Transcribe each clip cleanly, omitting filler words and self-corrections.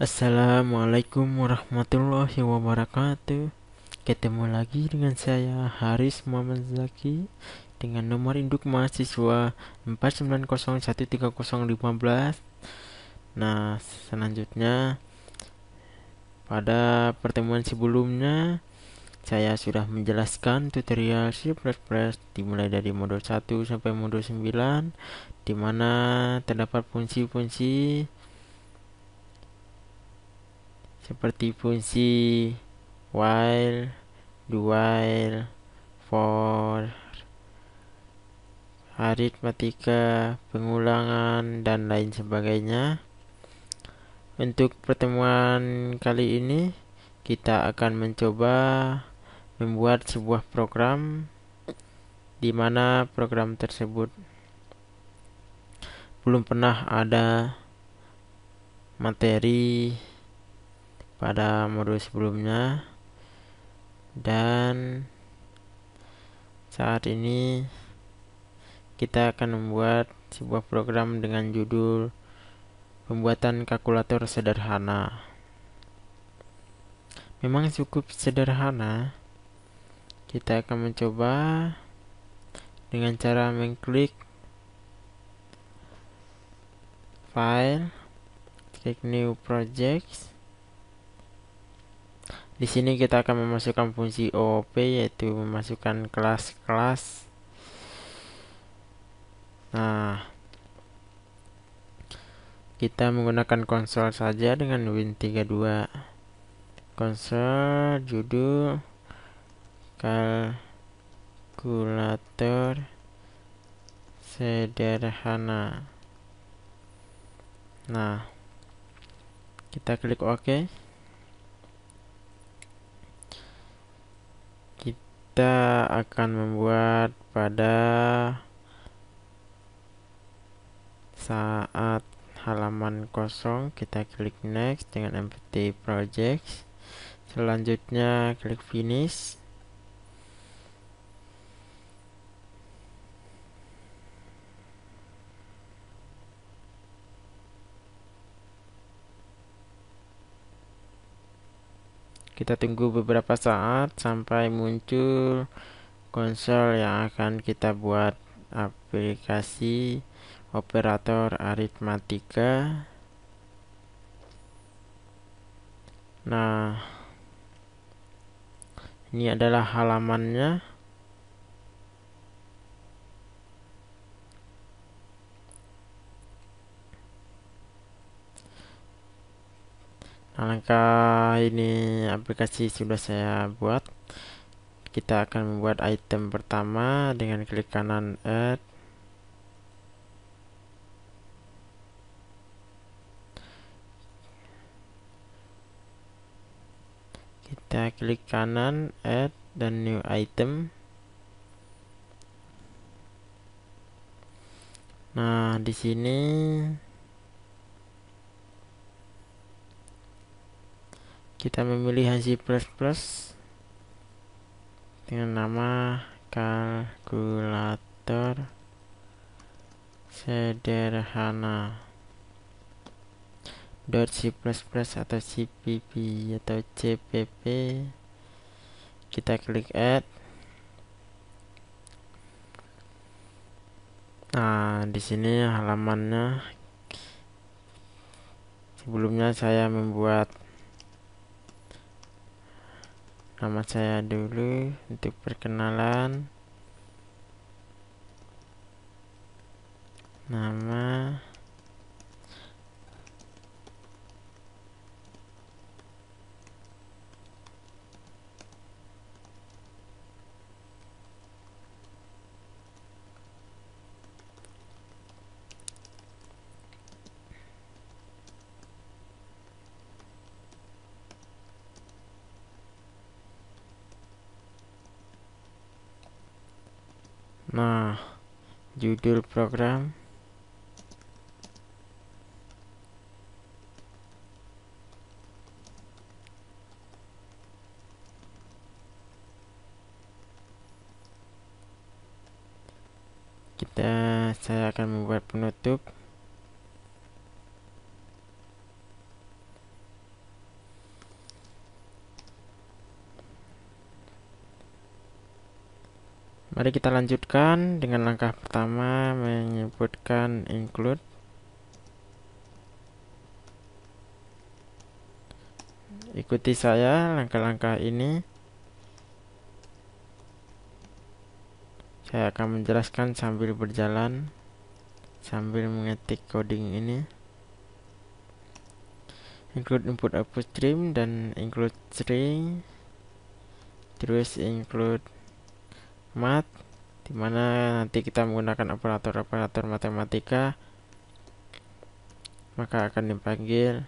Assalamualaikum warahmatullahi wabarakatuh. Ketemu lagi dengan saya Haris Muhammad Zaki dengan nomor induk mahasiswa 49013015. Nah, selanjutnya pada pertemuan sebelumnya saya sudah menjelaskan tutorial C++ dimulai dari modul 1 sampai modul 9, di mana terdapat fungsi-fungsi seperti fungsi while, do while, for, aritmatika, pengulangan, dan lain sebagainya. Untuk pertemuan kali ini, kita akan mencoba membuat sebuah program di mana program tersebut belum pernah ada materi pada modul sebelumnya, dan saat ini kita akan membuat sebuah program dengan judul pembuatan kalkulator sederhana. Memang cukup sederhana. Kita akan mencoba dengan cara mengklik file, klik new project. Di sini kita akan memasukkan fungsi OOP, yaitu memasukkan kelas-kelas. Nah, kita menggunakan konsol saja dengan Win32. Konsol judul kalkulator sederhana. Nah, kita klik OK. Kita akan membuat pada saat halaman kosong, kita klik next dengan empty project. Selanjutnya klik finish. Kita tunggu beberapa saat sampai muncul konsol yang akan kita buat aplikasi operator aritmatika. Nah, ini adalah halamannya. Nah, langkah ini aplikasi sudah saya buat. Kita akan membuat item pertama dengan klik kanan add. Kita klik kanan add dan new item. Nah, di sini kita memilih C++ dengan nama kalkulator sederhana .c++ atau CPP atau CPP. Kita klik add. Nah, di sini halamannya. Sebelumnya saya membuat nama saya dulu untuk perkenalan. Nama, nah, judul program. Saya akan membuat penutup. Mari kita lanjutkan dengan langkah pertama, menyebutkan include. Ikuti saya langkah-langkah ini. Saya akan menjelaskan sambil berjalan, sambil mengetik coding ini. Include input output stream dan include string, terus include math, dimana nanti kita menggunakan operator-operator matematika, maka akan dipanggil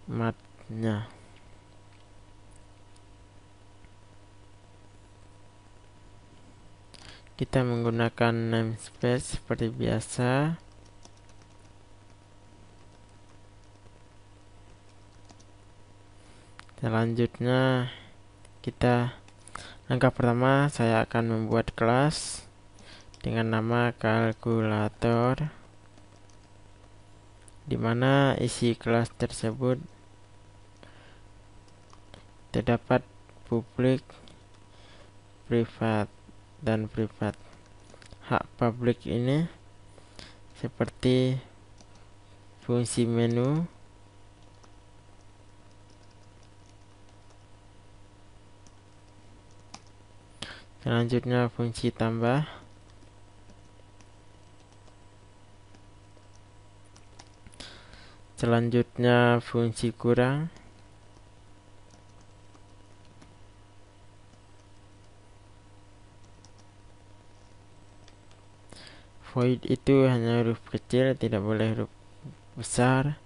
math-nya. Kita menggunakan namespace seperti biasa. Selanjutnya langkah pertama, saya akan membuat kelas dengan nama kalkulator, di mana isi kelas tersebut terdapat publik, privat, dan privat. Hak publik ini seperti fungsi menu, selanjutnya fungsi tambah, selanjutnya fungsi kurang, void itu hanya huruf kecil, tidak boleh huruf besar.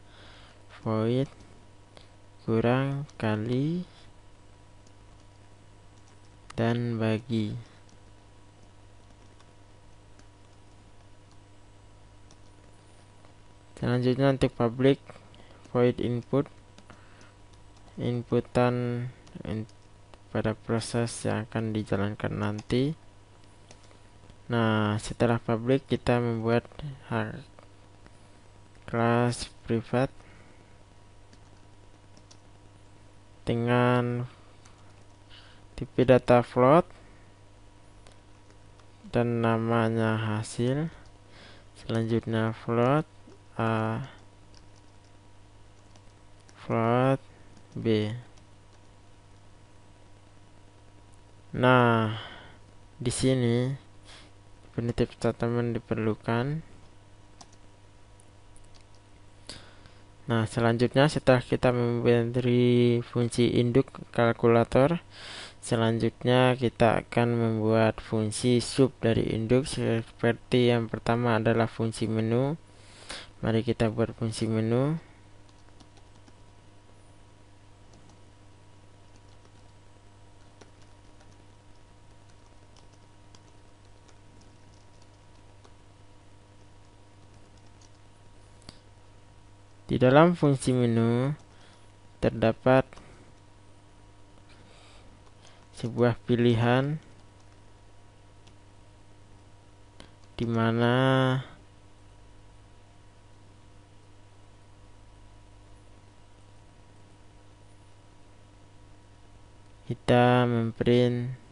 Void kurang kali dan bagi. Selanjutnya untuk public, void input, inputan pada proses yang akan dijalankan nanti. Nah, setelah public kita membuat kelas privat dengan tipe data float dan namanya hasil. Selanjutnya float A, float B. Nah, di sini primitive statement diperlukan. Nah, selanjutnya setelah kita memberi fungsi induk kalkulator, selanjutnya kita akan membuat fungsi sub dari induk. Seperti yang pertama adalah fungsi menu. Mari kita buat fungsi menu. Di dalam fungsi menu terdapat sebuah pilihan di mana kita memprint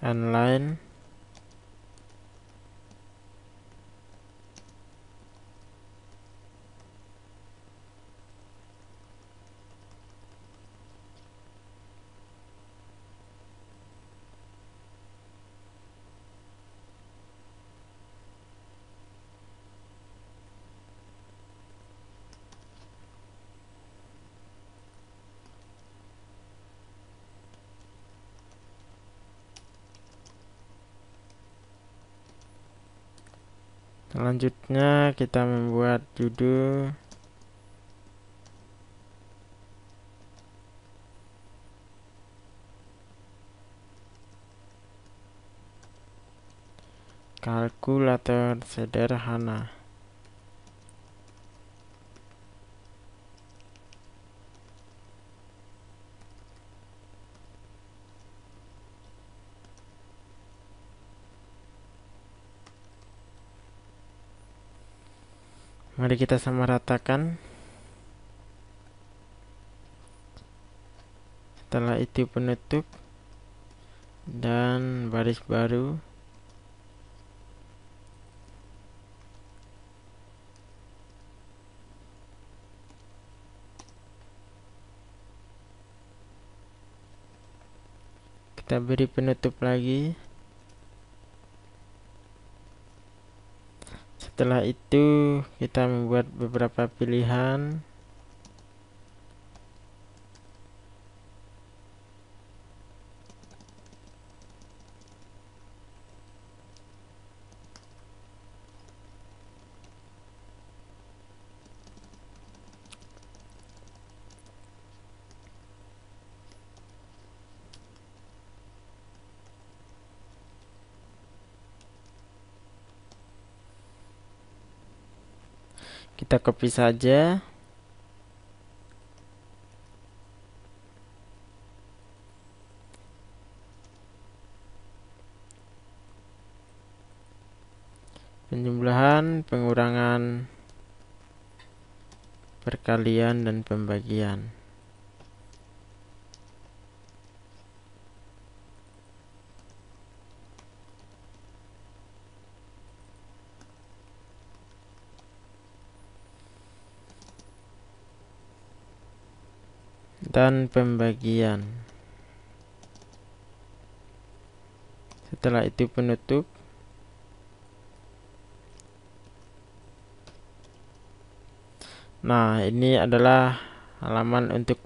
online Selanjutnya kita membuat judul kalkulator sederhana. Mari kita samaratakan. Setelah itu penutup dan baris baru. Kita beri penutup lagi. Setelah itu kita membuat beberapa pilihan. Kita copy saja. Penjumlahan, pengurangan, perkalian, dan pembagian. Dan pembagian. Setelah itu penutup. Nah, ini adalah halaman untuk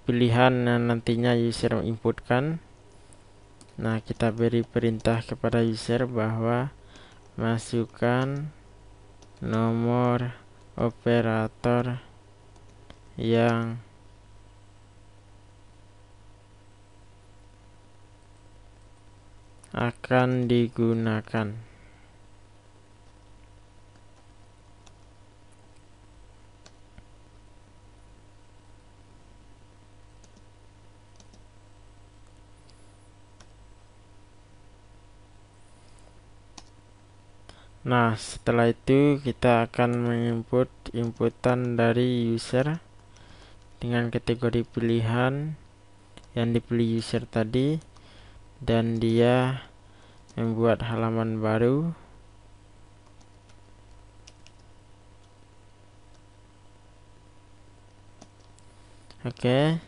pilihan yang nantinya user inputkan. Nah, kita beri perintah kepada user bahwa masukkan nomor operator yang akan digunakan. Nah, setelah itu kita akan menginput inputan dari user dengan kategori pilihan yang dipilih user tadi, dan dia membuat halaman baru. Oke.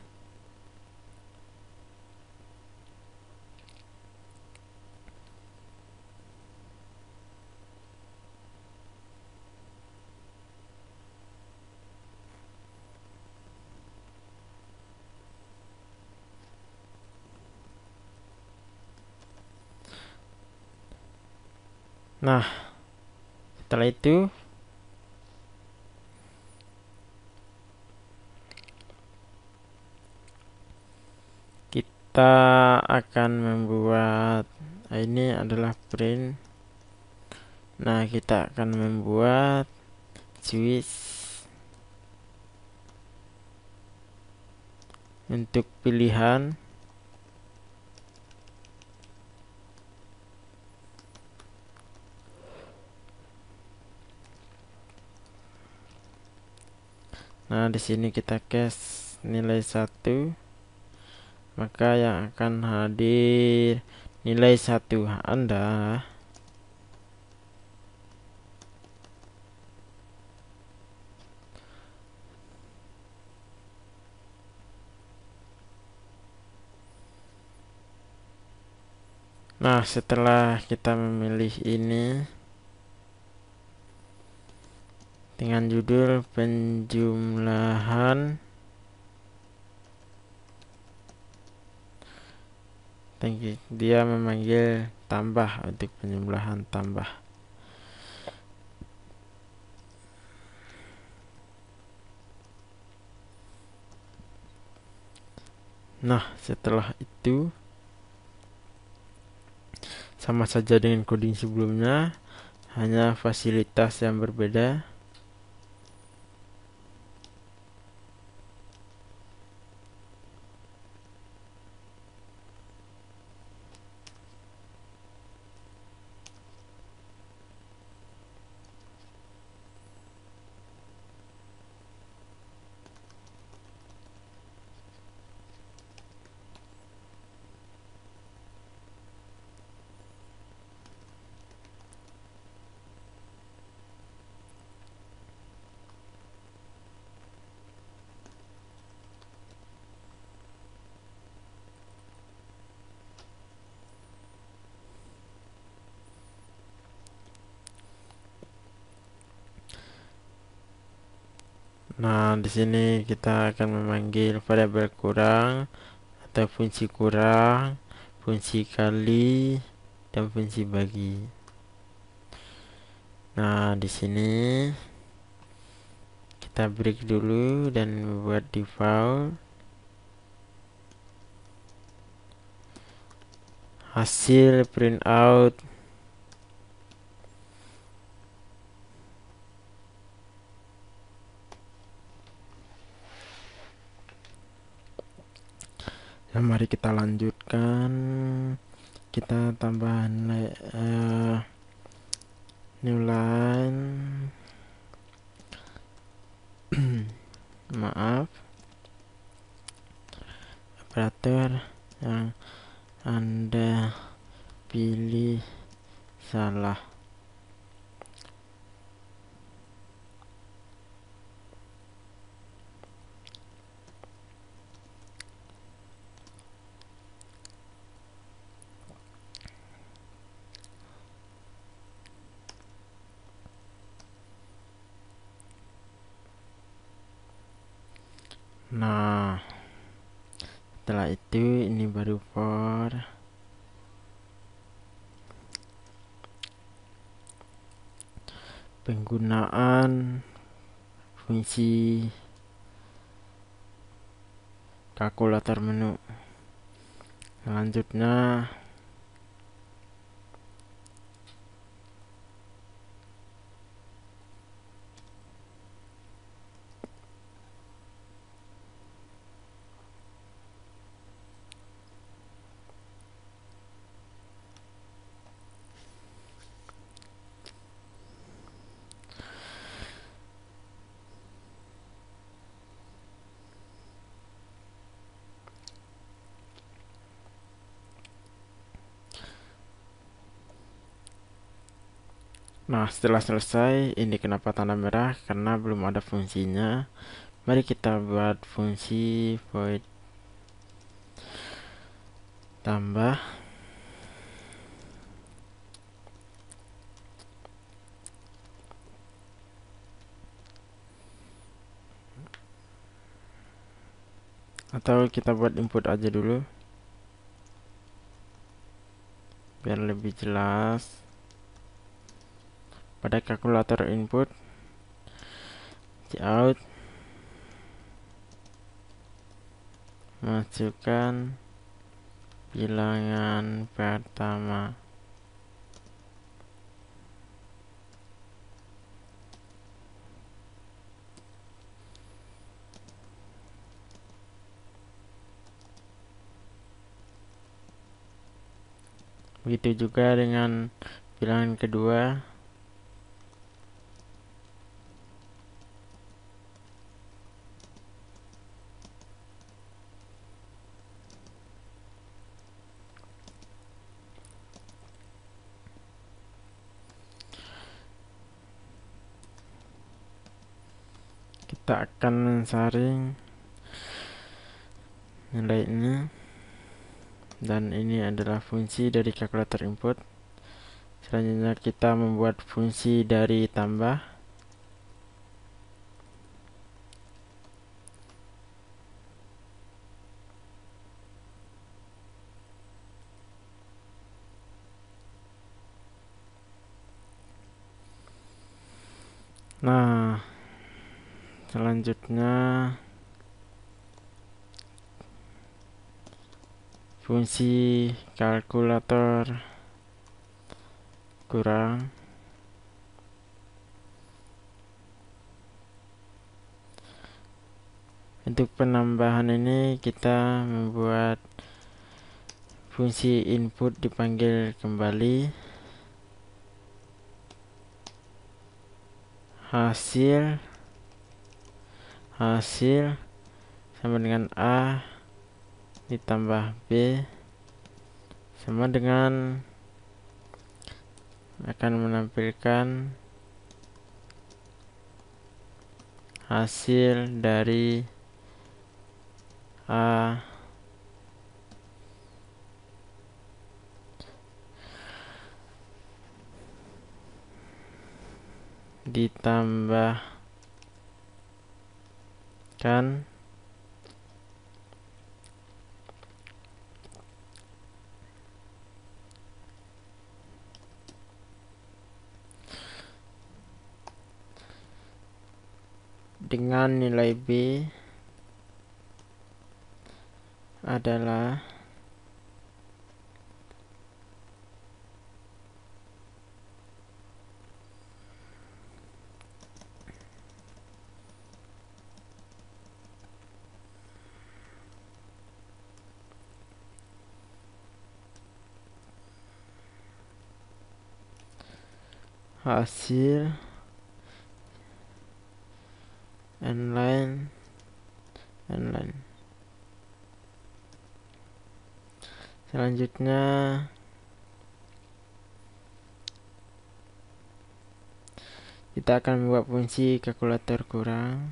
Nah, setelah itu kita akan membuat, ini adalah print. Nah, kita akan membuat switch untuk pilihan. Nah, di sini kita cast nilai 1, maka yang akan hadir nilai 1 Anda. Nah, setelah kita memilih ini dengan judul penjumlahan, dia memanggil tambah untuk penjumlahan tambah. Nah, setelah itu sama saja dengan coding sebelumnya, hanya fasilitas yang berbeda. Nah, di sini kita akan memanggil variabel kurang atau fungsi kurang, fungsi kali, dan fungsi bagi. Nah, di sini kita break dulu dan buat default hasil print out ya. Mari kita lanjutkan, kita tambah new line. Maaf, operator yang Anda pilih salah. Nah, setelah itu ini baru for penggunaan fungsi kalkulator menu. Selanjutnya setelah selesai, ini kenapa tanda merah? Karena belum ada fungsinya. Mari kita buat fungsi void tambah. Atau kita buat input aja dulu biar lebih jelas. Pada kalkulator input cout, masukkan bilangan pertama. Begitu juga dengan bilangan kedua. Kita akan mensaring nilai ini, dan ini adalah fungsi dari kalkulator input. Selanjutnya kita membuat fungsi dari tambah. Nah, selanjutnya fungsi kalkulator kurang. Untuk penambahan ini kita membuat fungsi input dipanggil kembali. Hasil sama dengan A ditambah B sama dengan, akan menampilkan hasil dari A ditambah dan dengan nilai B adalah hasil inline. Selanjutnya kita akan membuat fungsi kalkulator kurang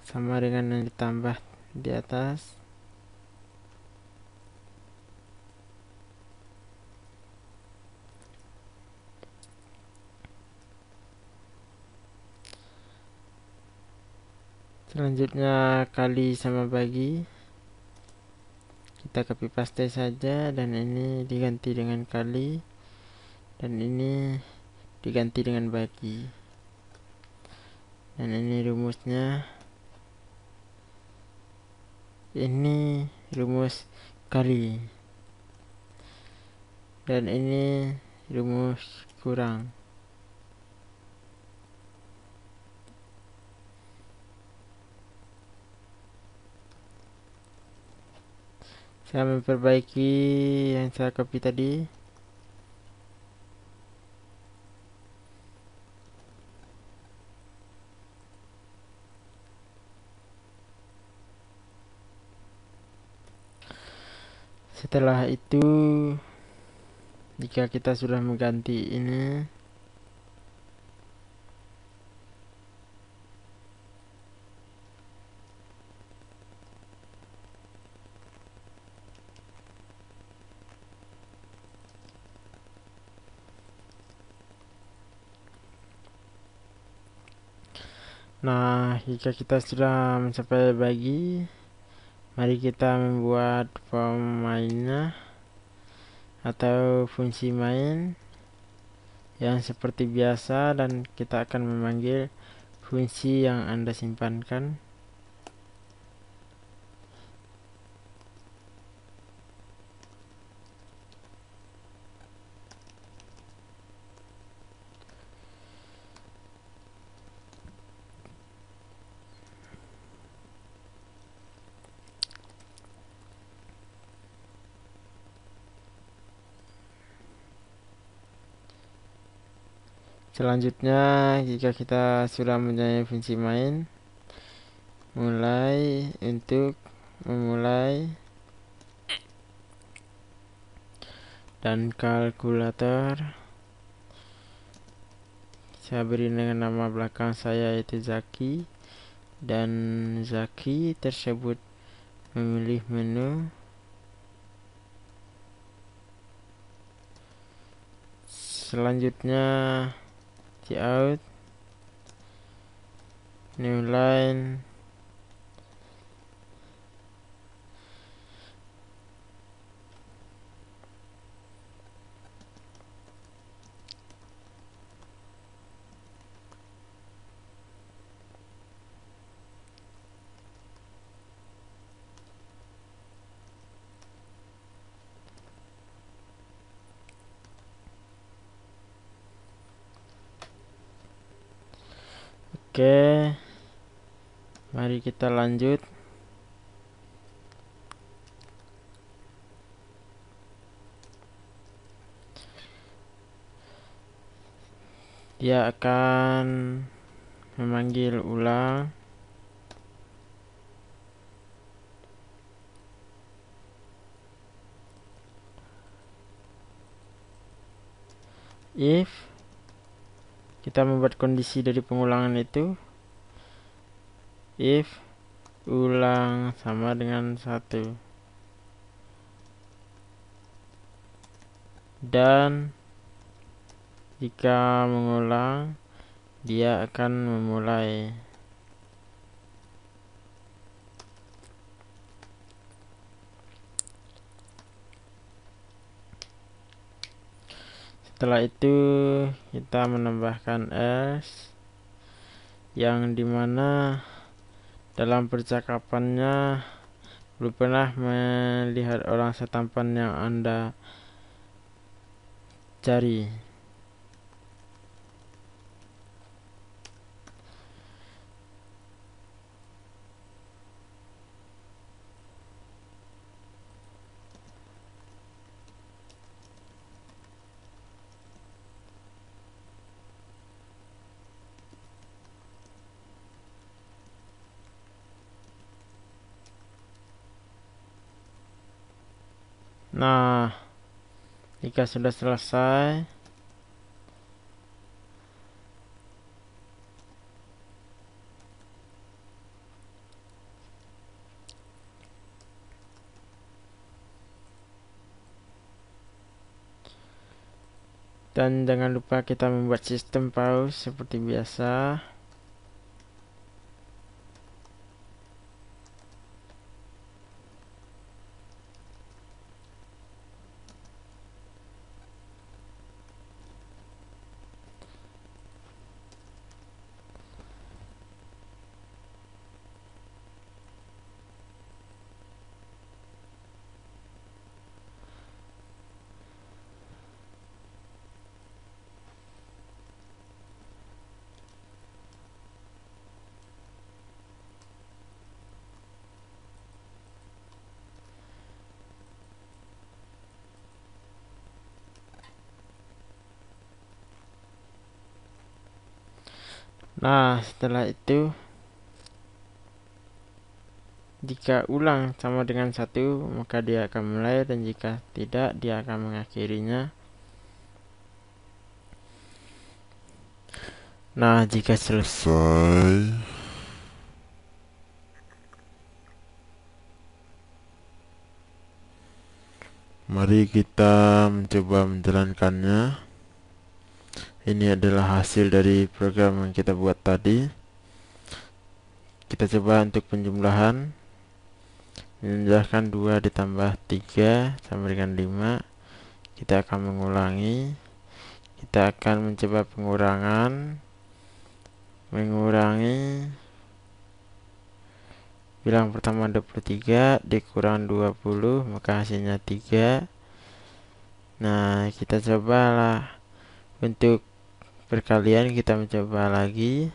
sama dengan yang ditambah di atas. Selanjutnya kali sama bagi, kita copy paste saja, dan ini diganti dengan kali, dan ini diganti dengan bagi, dan ini rumusnya. Ini rumus kali, dan ini rumus kurang. Saya memperbaiki yang saya copy tadi. Setelah itu, jika kita sudah mengganti ini, nah, jika kita sudah mencapai bagi, mari kita membuat form mainnya atau fungsi main yang seperti biasa, dan kita akan memanggil fungsi yang Anda simpankan. Selanjutnya, jika kita sudah mempunyai fungsi main, untuk memulai dan kalkulator, saya beri dengan nama belakang saya yaitu Zaki, dan Zaki tersebut memilih menu. Selanjutnya cout new line, oke. Mari kita lanjut. Dia akan memanggil ulang if kita membuat kondisi dari pengulangan itu, if ulang sama dengan 1, dan jika mengulang dia akan memulai. Setelah itu kita menambahkan else, yang dimana dalam percakapannya belum pernah melihat orang setampan yang Anda cari. Nah, jika sudah selesai, dan jangan lupa kita membuat sistem pause seperti biasa. Nah, setelah itu jika ulang sama dengan 1, maka dia akan mulai, dan jika tidak, dia akan mengakhirinya. Nah, jika selesai, mari kita mencoba menjalankannya. Ini adalah hasil dari program yang kita buat tadi. Kita coba untuk penjumlahan. Menjumlahkan 2 ditambah 3 sama dengan 5. Kita akan mengulangi. Kita akan mencoba pengurangan. Mengurangi. Bilang pertama 23 dikurang 20, maka hasilnya 3. Nah, kita cobalah untuk perkalian, kita mencoba lagi.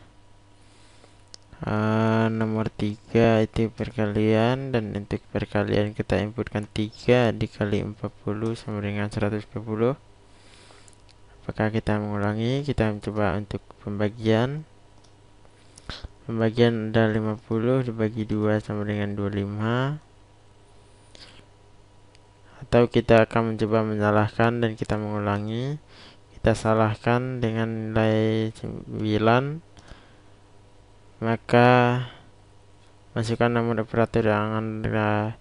Nomor 3 itu perkalian, dan untuk perkalian kita inputkan 3 dikali 40 sama dengan 120. Apakah kita mengulangi? Kita mencoba untuk pembagian. Pembagian ada 50 dibagi 2 sama dengan 25. Atau kita akan mencoba menyalahkan dan kita mengulangi. Kita salahkan dengan nilai 9, maka masukkan nomor operator yang Anda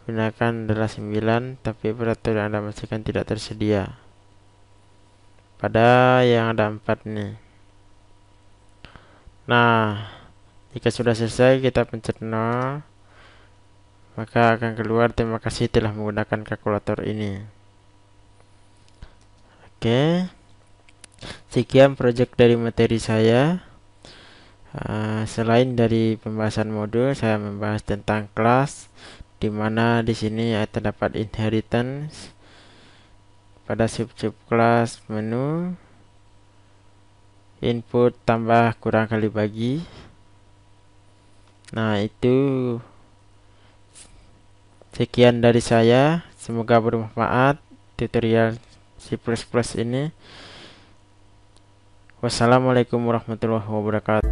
gunakan adalah 9, tapi operator yang Anda masukkan tidak tersedia. Pada yang ada 4 nih. Nah, jika sudah selesai, kita pencet 0, maka akan keluar terima kasih telah menggunakan kalkulator ini. Oke, sekian project dari materi saya. Selain dari pembahasan modul, saya membahas tentang kelas, di mana di sini terdapat inheritance pada sub-sub kelas, menu, input tambah kurang kali bagi. Nah, itu sekian dari saya. Semoga bermanfaat tutorial C++ ini. Wassalamualaikum warahmatullahi wabarakatuh.